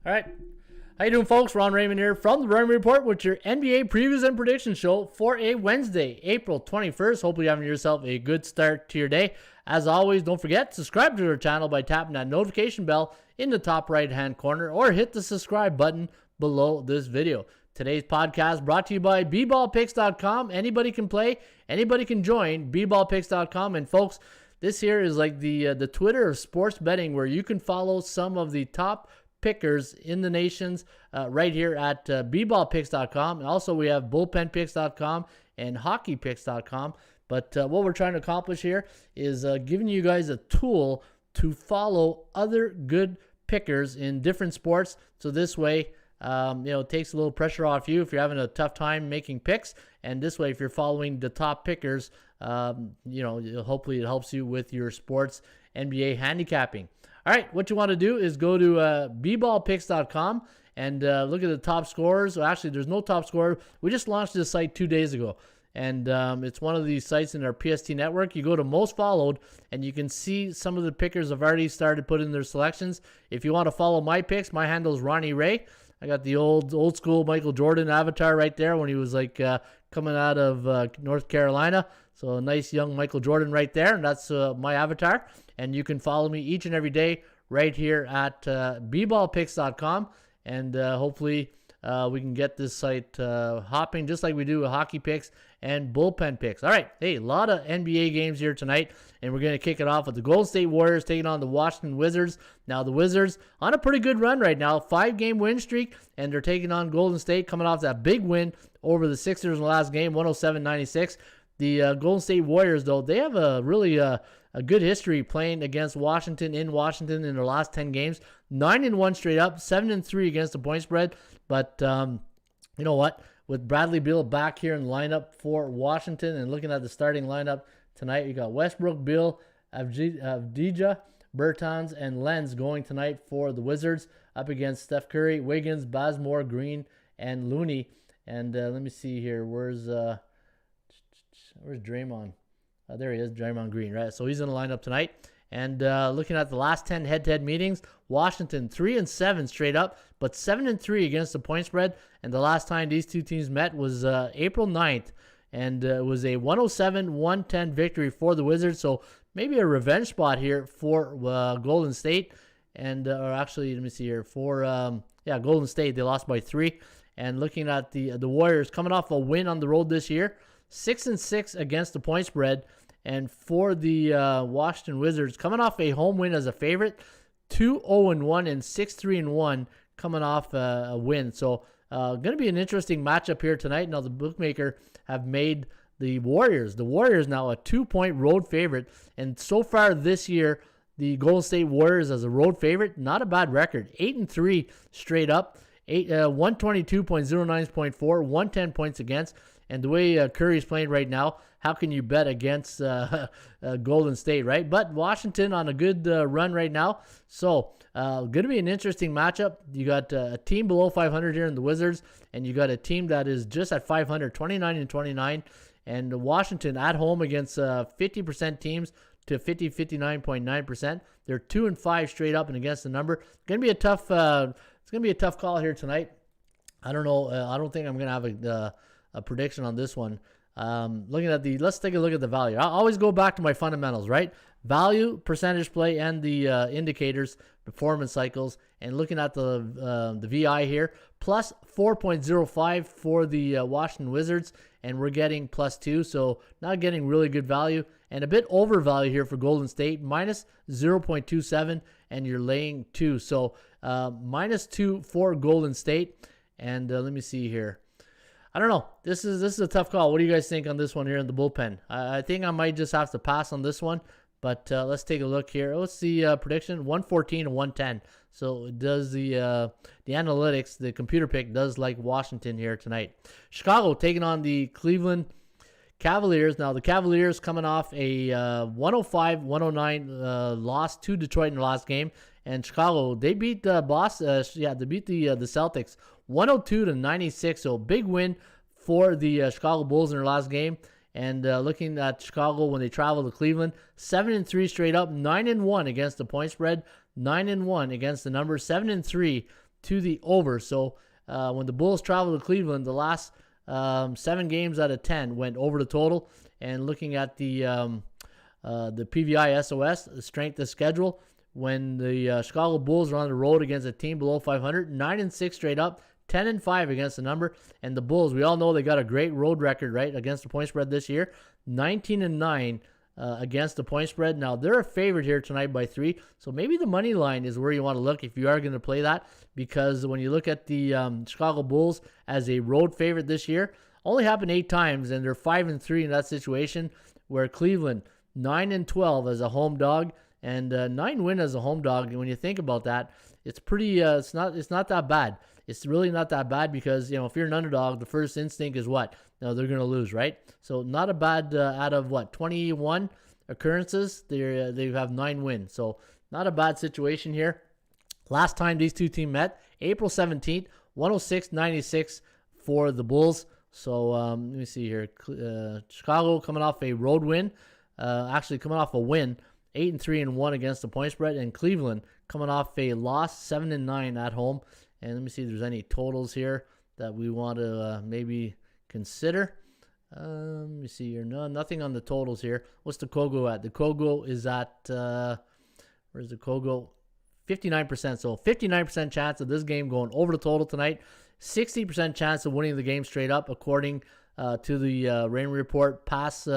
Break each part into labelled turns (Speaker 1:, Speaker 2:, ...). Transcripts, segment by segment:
Speaker 1: All right. How you doing, folks? Ron Raymond here from the Raymond Report with your NBA previews and predictions show for a Wednesday, April 21st. Hopefully you're having yourself a good start to your day. As always, don't forget, subscribe to our channel by tapping that notification bell in the top right-hand corner or hit the subscribe button below this video. Today's podcast brought to you by bballpicks.com. Anybody can play, anybody can join, bballpicks.com. And folks, this here is like the Twitter of sports betting, where you can follow some of the top pickers in the nations right here at bballpicks.com. And also we have bullpenpicks.com and hockeypicks.com. But what we're trying to accomplish here is giving you guys a tool to follow other good pickers in different sports. So this way, it takes a little pressure off you if you're having a tough time making picks. And this way, if you're following the top pickers, hopefully it helps you with your sports NBA handicapping. All right, what you want to do is go to bballpicks.com and look at the top scorers. Well, actually, there's no top scorer. We just launched this site 2 days ago, and it's one of these sites in our PST network. You go to most followed, and you can see some of the pickers have already started putting their selections. If you want to follow my picks, my handle is Ronnie Ray. I got the old school Michael Jordan avatar right there when he was like coming out of North Carolina. So a nice young Michael Jordan right there, and that's my avatar. And you can follow me each and every day right here at bballpicks.com, and hopefully we can get this site hopping just like we do with hockey picks and bullpen picks. All right, hey, a lot of NBA games here tonight, and we're going to kick it off with the Golden State Warriors taking on the Washington Wizards. Now, the Wizards on a pretty good run right now, 5-game win streak, and they're taking on Golden State, coming off that big win over the Sixers in the last game, 107-96. The Golden State Warriors, though, they have a really a good history playing against Washington in Washington in their last 10 games. 9-1 straight up, 7-3 against the point spread. But you know what? With Bradley Beal back here in the lineup for Washington, and looking at the starting lineup tonight, you got Westbrook, Beal, Avdija, Bertans, and Lenz going tonight for the Wizards up against Steph Curry, Wiggins, Bazemore, Green, and Looney. And let me see here. Where's Draymond? There he is, Draymond Green, right? So he's in the lineup tonight. And looking at the last 10 head-to-head meetings, Washington 3-7 straight up, but 7-3 against the point spread. And the last time these two teams met was April 9th, and it was a 107-110 victory for the Wizards. So maybe a revenge spot here for Golden State. And or actually, let me see here, for Golden State, they lost by 3. And looking at the Warriors coming off a win on the road this year, 6-6 against the point spread. And for the Washington Wizards, coming off a home win as a favorite, 2-0-1 and 6-3-1 coming off a win. So going to be an interesting matchup here tonight. Now the bookmaker have made the Warriors now a 2-point road favorite. And so far this year, the Golden State Warriors as a road favorite, not a bad record. 8-3 straight up, 122.09 for, 110 points against. And the way Curry is playing right now, how can you bet against Golden State, right? But Washington on a good run right now. So going to be an interesting matchup. You got a team below 500 here in the Wizards, and you got a team that is just at 500, 29-29. And Washington at home against 50% teams to 59.9%. They're 2-5 straight up and against the number. It's going to be a tough. It's going to be a tough call here tonight. I don't know. I don't think I'm going to have a prediction on this one. Let's take a look at the value. I always go back to my fundamentals, right? Value, percentage play, and the indicators, performance cycles, and looking at the VI here, plus 4.05 for the Washington Wizards, and we're getting +2, so not getting really good value, and a bit overvalue here for Golden State, minus 0.27, and you're laying 2, so -2 for Golden State, and let me see here. I don't know. This is a tough call. What do you guys think on this one here in the bullpen? I think I might just have to pass on this one, but let's take a look here. Let's see prediction, 114 and 110. So it does the analytics, the computer pick does like Washington here tonight. Chicago taking on the Cleveland Cavaliers. Now the Cavaliers coming off a 105-109 loss to Detroit in the last game, and Chicago they beat the Celtics 102-96. So big win for the Chicago Bulls in their last game. And looking at Chicago when they travel to Cleveland, 7-3 straight up, 9-1 against the point spread, 9-1 against the number, 7-3 to the over. So when the Bulls travel to Cleveland, the last 7 games out of 10 went over the total. And looking at the PVI SOS, the strength of schedule, when the Chicago Bulls are on the road against a team below 500, 9-6 straight up, 10-5 against the number. And the Bulls, we all know they got a great road record, right, against the point spread this year, 19-9 against the point spread. Now, they're a favorite here tonight by 3, so maybe the money line is where you want to look if you are going to play that, because when you look at the Chicago Bulls as a road favorite this year, only happened 8 times, and they're 5-3 in that situation, where Cleveland 9-12 as a home dog, and 9-win as a home dog. And when you think about that, it's pretty. It's not that bad. It's really not that bad, because if you're an underdog, the first instinct is what? They're going to lose, right? So not a bad out of 21 occurrences, they have 9 wins. So not a bad situation here. Last time these two teams met, April 17th, 106-96 for the Bulls. So let me see here. Chicago coming off a road win, actually coming off a win, 8-3-1 against the point spread, and Cleveland coming off a loss, 7-9 at home. And let me see if there's any totals here that we want to maybe consider. Let me see here. No, nothing on the totals here. What's the Kogo at? The Kogo is at, where's the Kogo? 59%. So 59% chance of this game going over the total tonight. 60% chance of winning the game straight up, according to the Raymond Report past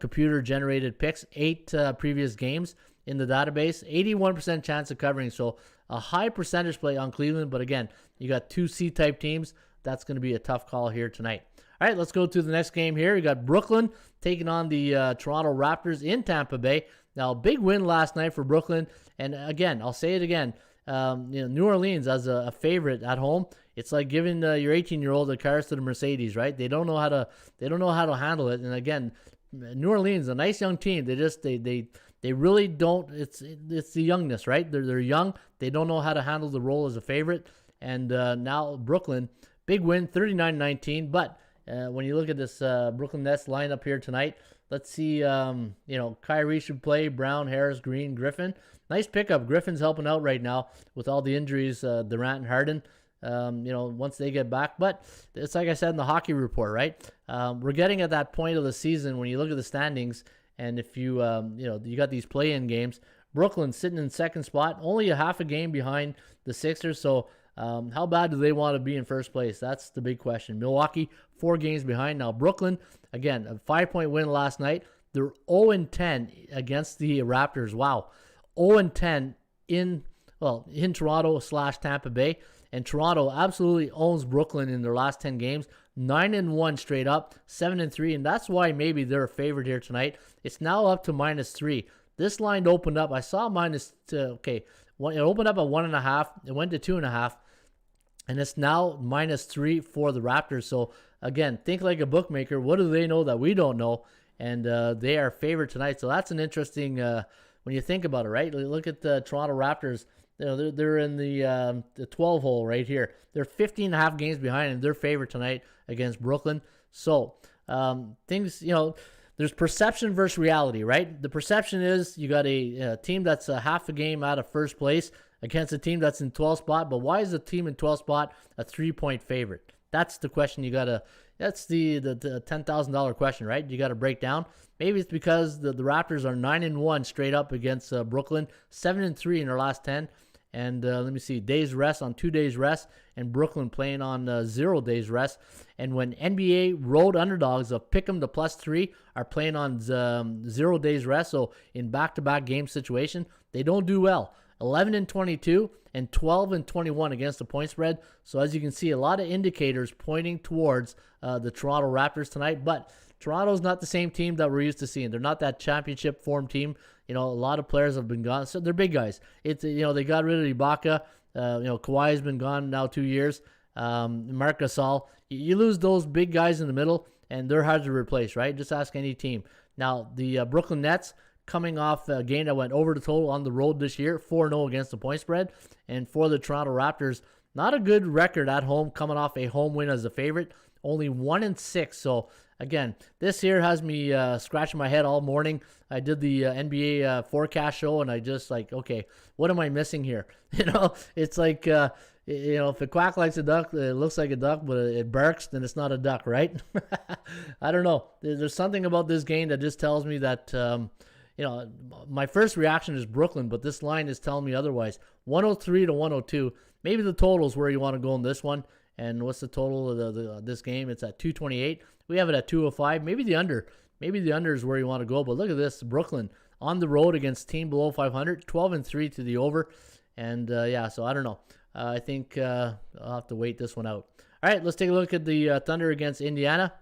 Speaker 1: computer-generated picks. 8 previous games in the database. 81% chance of covering. So a high percentage play on Cleveland. But again, you got 2 C-type teams. That's going to be a tough call here tonight. All right, let's go to the next game here. You got Brooklyn taking on the Toronto Raptors in Tampa Bay. Now, big win last night for Brooklyn. And again, I'll say it again. New Orleans as a favorite at home. It's like giving your 18-year-old the cars to the Mercedes, right? They don't know how to handle it. And again, New Orleans, a nice young team. They really don't. It's the youngness, right? They're young. They don't know how to handle the role as a favorite. And now Brooklyn, big win, 39-19. But when you look at this Brooklyn Nets lineup here tonight, let's see. Kyrie should play. Brown, Harris, Green, Griffin. Nice pickup. Griffin's helping out right now with all the injuries. Durant and Harden. Once they get back. But it's like I said in the hockey report, right? We're getting at that point of the season when you look at the standings, and if you you got these play-in games. Brooklyn sitting in second spot, only a half a game behind the Sixers. So how bad do they want to be in first place? That's the big question. Milwaukee 4 games behind. Now Brooklyn, again, a 5-point win last night. They're 0-10 against the Raptors. Wow, 0-10 in Toronto/Tampa Bay. And Toronto absolutely owns Brooklyn in their last 10 games. 9-1 straight up, 7-3, and that's why maybe they're a favorite here tonight. It's now up to -3. This line opened up. I saw it opened up at 1.5. It went to 2.5, and it's now -3 for the Raptors. So again, think like a bookmaker. What do they know that we don't know? And they are favored tonight. So that's an interesting when you think about it, right? Look at the Toronto Raptors. They're in the 12 hole right here. They're 15.5 games behind, and they're favored tonight against Brooklyn. So there's perception versus reality, right? The perception is you got a team that's a half a game out of first place against a team that's in 12th spot. But why is the team in 12th spot a 3-point favorite? That's the question you got to. That's the $10,000 question, right? You got to break down. Maybe it's because the Raptors are 9-1 straight up against Brooklyn, 7-3 in their last 10. And let me see, days rest on 2 days rest, and Brooklyn playing on 0 days rest. And when NBA road underdogs of Pick'em to +3 are playing on 0 days rest, so in back-to-back game situation, they don't do well. 11-22 and 12-21 against the point spread. So as you can see, a lot of indicators pointing towards the Toronto Raptors tonight. But Toronto's not the same team that we're used to seeing. They're not that championship form team. A lot of players have been gone. So they're big guys. It's they got rid of Ibaka. Kawhi has been gone now 2 years. Marc Gasol. You lose those big guys in the middle, and they're hard to replace, right? Just ask any team. Now the Brooklyn Nets, coming off a game that went over the total on the road this year, 4-0 against the point spread. And for the Toronto Raptors, not a good record at home, coming off a home win as a favorite, only 1-6. So again, this here has me scratching my head all morning. I did the NBA forecast show, and I just like, okay, what am I missing here? It's like, if it quacks like a duck, it looks like a duck, but it barks, then it's not a duck, right? I don't know. There's something about this game that just tells me that, my first reaction is Brooklyn, but this line is telling me otherwise. 103 to 102. Maybe the total is where you want to go in this one. And what's the total of this game? It's at 228. We have it at 205. Maybe the under. Maybe the under is where you want to go. But look at this. Brooklyn on the road against team below 500. 12-3 to the over. And, so I don't know. I think I'll have to wait this one out. All right, let's take a look at the Thunder against Indiana.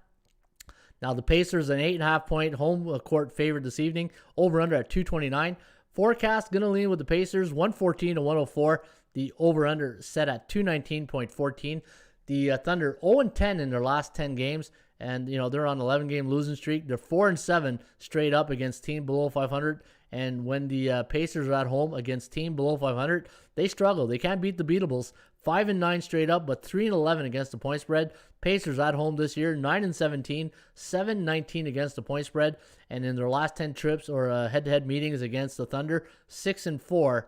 Speaker 1: Now, the Pacers, an 8.5-point home court favorite this evening. Over-under at 229. Forecast going to lean with the Pacers, 114 to 104. The over-under set at 219.14. The Thunder 0-10 in their last 10 games, and they're on an 11-game losing streak. They're 4-7 straight up against team below 500. And when the Pacers are at home against team below 500, they struggle. They can't beat the beatables. 5-9 straight up, but 3-11 against the point spread. Pacers at home this year, 9-17, 7-19 against the point spread. And in their last 10 trips or head-to-head meetings against the Thunder, 6-4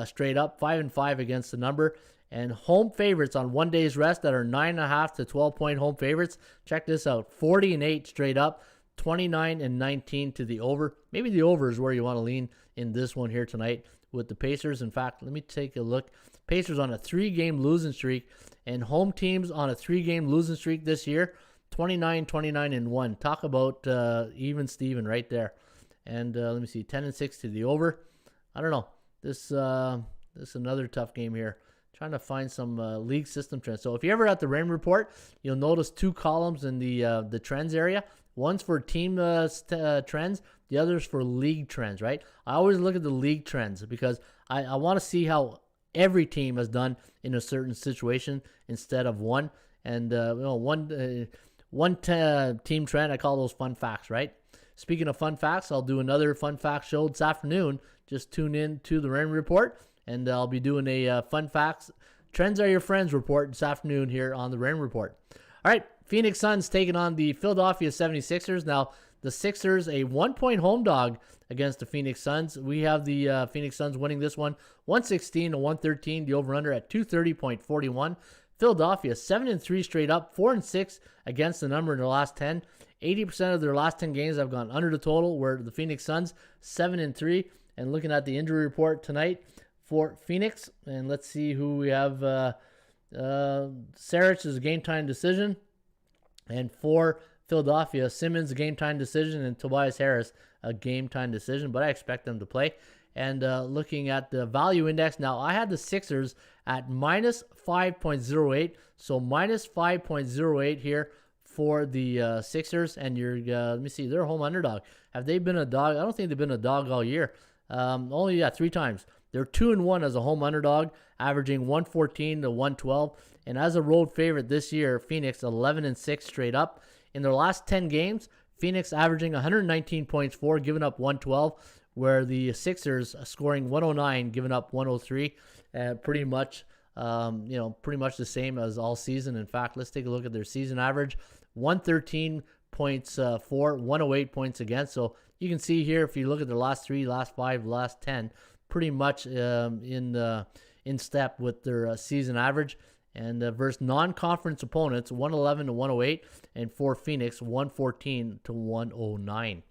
Speaker 1: straight up, 5-5 against the number. And home favorites on 1 day's rest that are 9.5 to 12-point home favorites. Check this out, 40-8 straight up, 29-19 to the over. Maybe the over is where you want to lean in this one here tonight with the Pacers. In fact, let me take a look. Pacers on a 3-game losing streak, and home teams on a 3-game losing streak this year, 29-1. Talk about even Steven right there. And let me see, 10-6 to the over. I don't know. This is another tough game here. Trying to find some league system trends. So if you're ever at the Raymond Report, you'll notice 2 columns in the trends area. One's for team trends, the other's for league trends, right? I always look at the league trends because I want to see how every team has done in a certain situation instead of one. And one team trend, I call those fun facts, right? Speaking of fun facts, I'll do another fun fact show this afternoon. Just tune in to the Raymond Report, and I'll be doing a fun facts, trends are your friends report this afternoon here on the Raymond Report. All right, Phoenix Suns taking on the Philadelphia 76ers. Now, the Sixers, a 1-point home dog against the Phoenix Suns. We have the Phoenix Suns winning this one, 116 to 113. The over-under at 230.41. Philadelphia, 7-3 straight up, 4-6 against the number in their last 10. 80% of their last 10 games have gone under the total, where the Phoenix Suns, 7-3. And looking at the injury report tonight for Phoenix, and let's see who we have. Saric is a game-time decision. And for Philadelphia, Simmons, a game-time decision, and Tobias Harris, a game-time decision. But I expect them to play. And looking at the value index, now I had the Sixers at minus 5.08. So minus 5.08 here for the Sixers. And you're, let me see, they're a home underdog. Have they been a dog? I don't think they've been a dog all year. Only 3 times. They're 2-1 as a home underdog, averaging 114 to 112. And as a road favorite this year, Phoenix 11-6 straight up. In their last 10 games, Phoenix averaging 119 points for, giving up 112, where the Sixers scoring 109, giving up 103. Pretty much the same as all season. In fact, let's take a look at their season average: 113 points for, 108 points against. So you can see here, if you look at the last 3, last 5, last 10, pretty much in step with their season average. And versus non-conference opponents, 111 to 108, and for Phoenix, 114 to 109.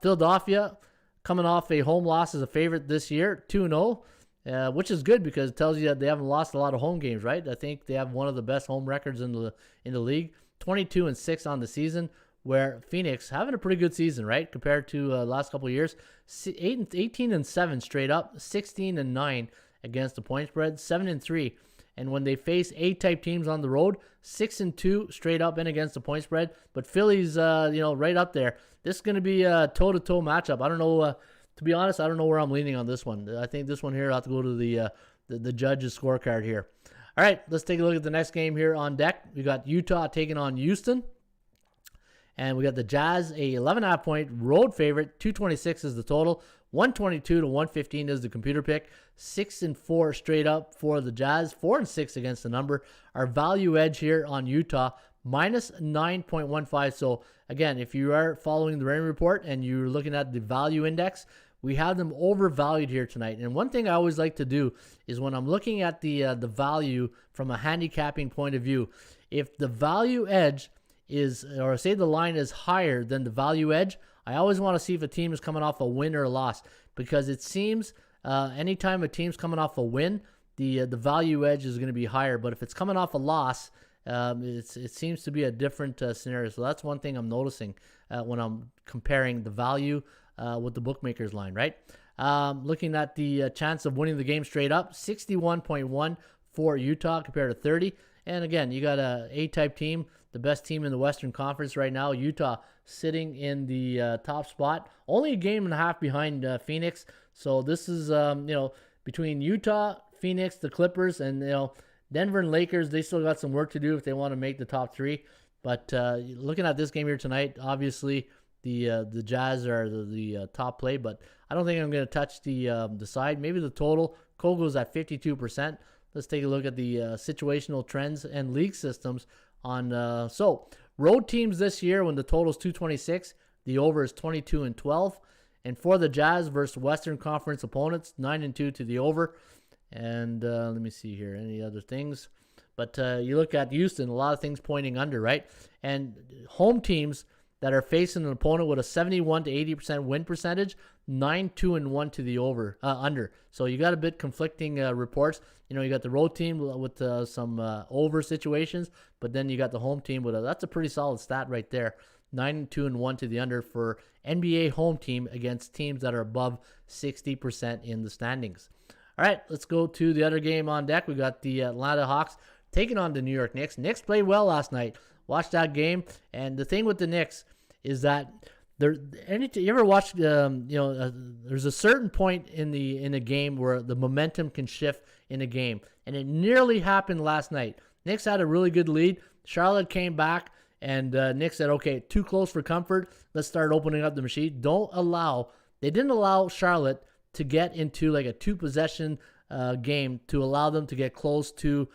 Speaker 1: Philadelphia coming off a home loss as a favorite this year, 2-0, which is good because it tells you that they haven't lost a lot of home games, right? I think they have one of the best home records in the league, 22-6 on the season, where Phoenix having a pretty good season, right? Compared to last couple of years, 18-7 straight up, 16-9 against the point spread, 7-3. And when they face A-type teams on the road, 6-2 straight up and against the point spread. But Philly's, right up there. This is going to be a toe-to-toe matchup. I don't know. To be honest, I don't know where I'm leaning on this one. I think this one here, I'll have to go to the judge's scorecard here. All right, let's take a look at the next game here on deck. We got Utah taking on Houston. And we got the Jazz, a 11.5-point road favorite. 226 is the total. 122 to 115 is the computer pick. 6-4 straight up for the Jazz. 4-6 against the number. Our value edge here on Utah, minus 9.15. So again, if you are following the Raymond Report and you're looking at the value index, we have them overvalued here tonight. And one thing I always like to do is when I'm looking at the value from a handicapping point of view, if the value edge is, or say the line is higher than the value edge, I always want to see if a team is coming off a win or a loss, because it seems anytime a team's coming off a win, the value edge is going to be higher. But if it's coming off a loss, it seems to be a different scenario. So that's one thing I'm noticing when I'm comparing the value with the bookmakers line, right? Looking at the chance of winning the game straight up, 61.1 for Utah compared to 30. And again, you got a A-type team, the best team in the Western Conference right now. Utah sitting in the top spot, only a game and a half behind Phoenix. So this is, between Utah, Phoenix, the Clippers, and Denver and Lakers, they still got some work to do if they want to make the top three. But looking at this game here tonight, obviously the Jazz are the top play, but I don't think I'm going to touch the side. Maybe the total. Kogo's at 52%. Let's take a look at the situational trends and league systems on. So road teams this year, when the total is 226, the over is 22-12. And for the Jazz versus Western Conference opponents, 9-2 to the over. And let me see here, any other things. But you look at Houston, a lot of things pointing under, right? And home teams that are facing an opponent with a 71 to 80% win percentage, 9-2-1 to the under. So you got a bit conflicting reports. You got the road team with some over situations, but then you got the home team with that's a pretty solid stat right there. 9-2-1 to the under for NBA home team against teams that are above 60% in the standings. All right, let's go to the other game on deck. We got the Atlanta Hawks taking on the New York Knicks. Knicks played well last night. Watched that game, and the thing with the Knicks is that you ever watch there's a certain point in a game where the momentum can shift in a game, and it nearly happened last night. Knicks had a really good lead. Charlotte came back, and Knicks said, okay, too close for comfort. Let's start opening up the machine. They didn't allow Charlotte to get into like a two-possession game to allow them to get close to,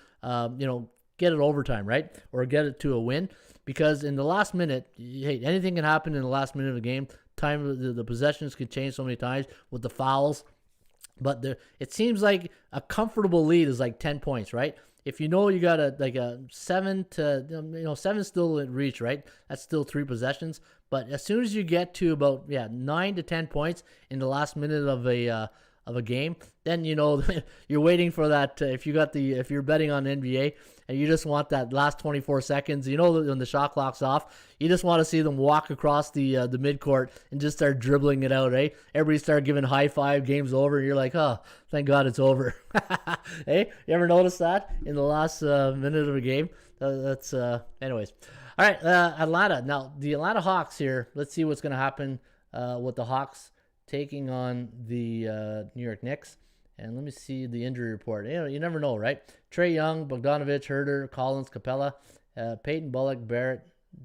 Speaker 1: get it overtime, right? Or get it to a win. Because in the last minute, anything can happen in the last minute of the game. The possessions can change so many times with the fouls. But it seems like a comfortable lead is like 10 points, right? If you got a 7 to, 7 still in reach, right? That's still 3 possessions. But as soon as you get to about 9 to 10 points in the last minute of a game, then you're waiting for that. If you're betting on NBA and you just want that last 24 seconds, when the shot clock's off, you just want to see them walk across the midcourt and just start dribbling it out. Everybody start giving high five. Game's over, and you're like, oh, thank God it's over. Hey, you ever notice that in the last minute of a game? That's anyways. All right, Atlanta. Now, the Atlanta Hawks here, let's see what's going to happen with the Hawks taking on the New York Knicks. And let me see the injury report. You never know, right? Trae Young, Bogdanovich, Herter, Collins, Capella, Peyton Bullock, Barrett,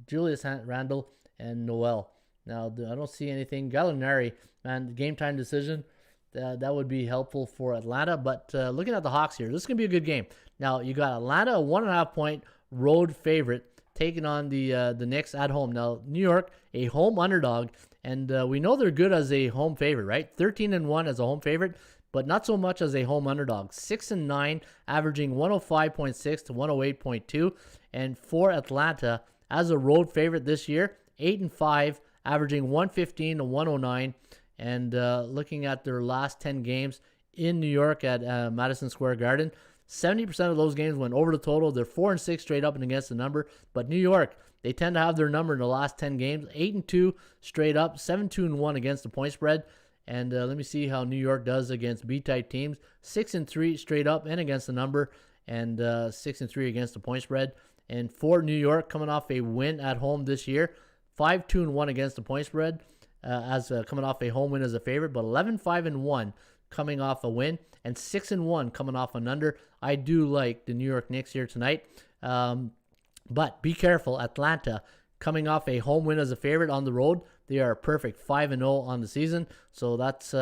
Speaker 1: Julius Randle, and Noel. Now, I don't see anything. Gallinari, man, game time decision. That would be helpful for Atlanta. But looking at the Hawks here, this is going to be a good game. Now, you got Atlanta, a 1.5-point road favorite, taking on the Knicks at home. Now, New York, a home underdog, and we know they're good as a home favorite, right? 13-1 as a home favorite, but not so much as a home underdog. 6-9, averaging 105.6 to 108.2, and for Atlanta as a road favorite this year, 8-5, averaging 115 to 109, and looking at their last 10 games in New York at Madison Square Garden, 70% of those games went over the total. They're 4-6 straight up and against the number. But New York, they tend to have their number in the last 10 games. 8-2 straight up, 7-2-1 against the point spread. And let me see how New York does against B-type teams. 6-3 straight up and against the number, and 6-3 against the point spread. And for New York, coming off a win at home this year, 5-2-1 against the point spread, as coming off a home win as a favorite, but 11-5-1 coming off a win, and 6-1 coming off an under. I do like the New York Knicks here tonight. But be careful, Atlanta coming off a home win as a favorite on the road. They are perfect 5-0 on the season. So that's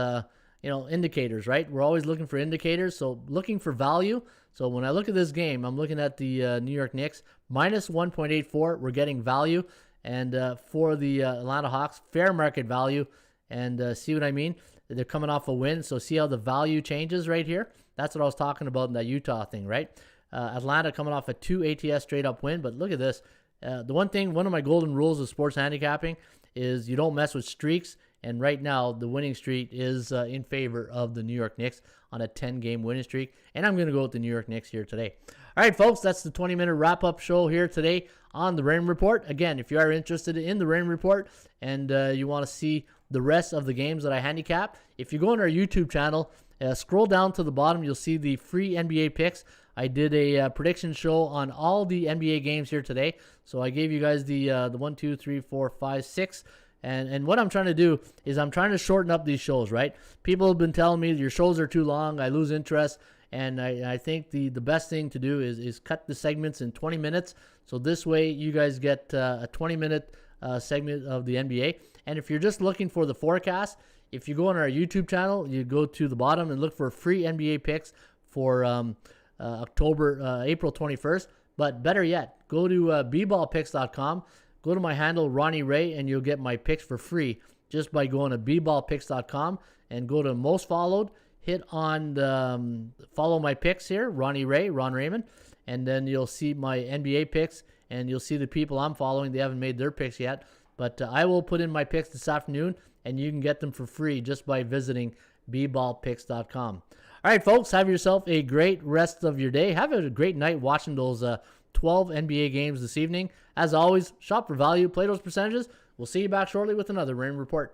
Speaker 1: indicators, right? We're always looking for indicators. So looking for value. So when I look at this game, I'm looking at the New York Knicks minus 1.84. We're getting value. And for the Atlanta Hawks, fair market value. And see what I mean? They're coming off a win. So see how the value changes right here? That's what I was talking about in that Utah thing, right? Atlanta coming off a 2 ATS straight up win. But look at this. One of my golden rules of sports handicapping is you don't mess with streaks. And right now, the winning streak is in favor of the New York Knicks on a 10-game winning streak. And I'm going to go with the New York Knicks here today. All right, folks, that's the 20-minute wrap-up show here today on the Raymond Report. Again, if you are interested in the Raymond Report and you want to see the rest of the games that I handicap, if you go on our YouTube channel, scroll down to the bottom, you'll see the free NBA picks. I did a prediction show on all the NBA games here today. So I gave you guys the 1, 2, 3, 4, 5, 6. And what I'm trying to do is I'm trying to shorten up these shows, right? People have been telling me your shows are too long. I lose interest. And I think the best thing to do is cut the segments in 20 minutes. So this way you guys get a 20-minute segment of the NBA. And if you're just looking for the forecast, if you go on our YouTube channel, you go to the bottom and look for free NBA picks for April 21st. But better yet, go to bballpicks.com. Go to my handle, Ronnie Ray, and you'll get my picks for free just by going to bballpicks.com and go to most followed. Hit on the follow my picks here, Ronnie Ray, Ron Raymond, and then you'll see my NBA picks, and you'll see the people I'm following. They haven't made their picks yet, but I will put in my picks this afternoon, and you can get them for free just by visiting bballpicks.com. All right, folks, have yourself a great rest of your day. Have a great night watching those 12 NBA games this evening. As always, shop for value, play those percentages. We'll see you back shortly with another Raymond Report.